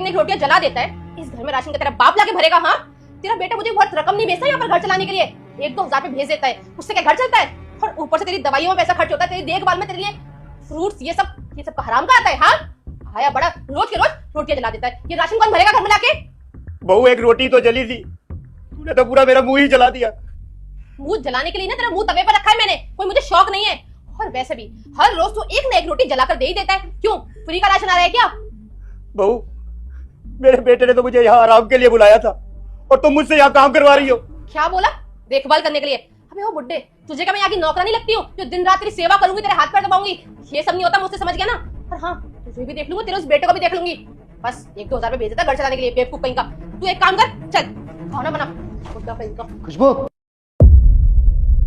एक ने रोटियां जला देता है, इस घर में राशन का तेरा बाप लाके भरेगा? हाँ, तेरा बेटा मुझे बहुत रकम नहीं भेजता यहाँ पर घर चलाने के लिए, 1-2 हजार पे भेज देता है, उससे क्या घर चलता है? और ऊपर से तेरी दवाइयों में पैसा खर्च होता है, तेरी देखभाल में, तेरे लिए फ्रूट्स ये सब का हराम का आता है। हाँ, आया बड़ा रोज के रोज रोटियां जला देता है, ये राशन कौन भरेगा घर में लाके? बहू एक रोटी तो जली थी, तूने तो पूरा मेरा मुंह ही जला दिया। मुंह जलाने के लिए ना तेरा मुंह तवे पर रखा है मैंने, कोई मुझे शौक नहीं है। और वैसे भी हर रोज तो एक ना एक रोटी जलाकर दे ही देता है, क्यों फ्री का राशन आ रहा है क्या? बहू, मेरे बेटे ने तो मुझे यहाँ आराम के लिए बुलाया था और तुम मुझसे यहाँ काम करवा रही हो। क्या बोला? देखभाल करने के लिए? अबे ओ बुड्ढे, तुझे क्या मैं यहाँ की नौकरानी लगती हूँ जो दिन रात तेरी सेवा करूंगी, तेरे हाथ पैर दबाऊंगी? ये सब नहीं होता मुझसे, समझ गया ना? पर हाँ, तुझे भी देख लूंगी, तेरे उस बेटे को भी देख लूंगी। बस 1-2 हजार भेज देता घर चलाने के लिए, बेवकूफ कहीं का। तू एक काम कर, चल खाना बना, बुड्ढा कहीं का। खुशबू,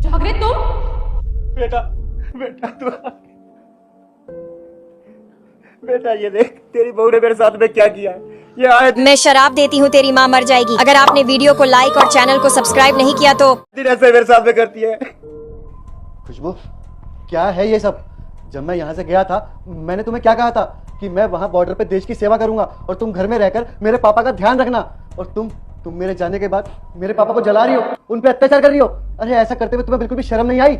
जाग रहे तुम? बेटा तू बेटा, ये देख तेरी बहू ने मेरे साथ में क्या किया है। ये आए मैं शराब देती हूँ तेरी माँ मर जाएगी। अगर आपने वीडियो को लाइक और चैनल को सब्सक्राइब नहीं किया तो दिन ऐसे मेरे साथ में करती है। खुशबू, क्या है ये सब? जब मैं यहाँ से गया था, मैंने तुम्हें क्या कहा था कि मैं वहाँ बॉर्डर पे देश की सेवा करूंगा और तुम घर में रहकर मेरे पापा का ध्यान रखना। और तुम मेरे जाने के बाद मेरे पापा को जला रही हो, उन पे अत्याचार कर रही हो। अरे ऐसा करते हुए तुम्हें बिल्कुल भी शर्म नहीं आई?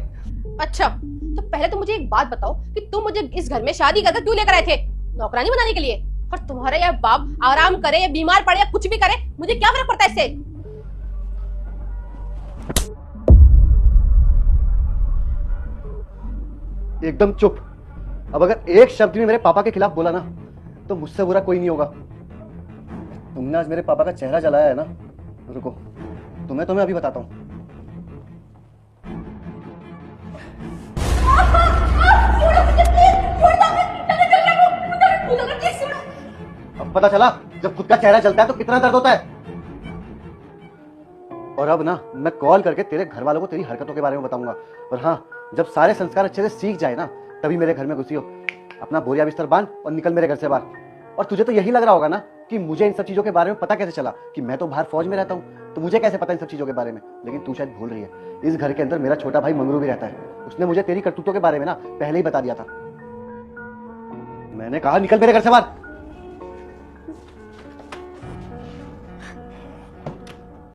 अच्छा, तो पहले तो मुझे एक बात बताओ कि तुम मुझे इस घर में शादी करके क्यों लेकर आए थे? नौकरानी बनाने के लिए? और तुम्हारा यह बाप आराम करे या बीमार पड़े या कुछ भी करे, मुझे क्या फर्क पड़ता है इससे? एकदम चुप। अब अगर एक शब्द भी मेरे पापा के खिलाफ बोला ना, तो मुझसे बुरा कोई नहीं होगा। तुमने आज मेरे पापा का चेहरा जलाया है ना, रुको तुम्हें अभी बताता हूँ। अब पता चला जब खुद का चेहरा जलता है तो कितना दर्द होता है। और अब ना मैं कॉल करके तेरे घर वालों को तेरी हरकतों के बारे में बताऊंगा। और हाँ, जब सारे संस्कार अच्छे से सीख जाए ना, तभी मेरे घर में घुसी हो। अपना बोरिया बिस्तर बांध और निकल मेरे घर से बाहर। और तुझे तो यही लग रहा होगा ना कि मुझे इन सब चीजों के बारे में पता कैसे चला, कि मैं तो बाहर फौज में रहता हूँ, तो मुझे कैसे पता इन सब चीजों के बारे में। लेकिन तू शायद भूल रही है, इस घर के अंदर मेरा छोटा भाई मंगरू भी रहता है। उसने मुझे तेरी करतूतों के बारे में ना पहले ही बता दिया था। मैंने कहा निकल मेरे घर से बाहर।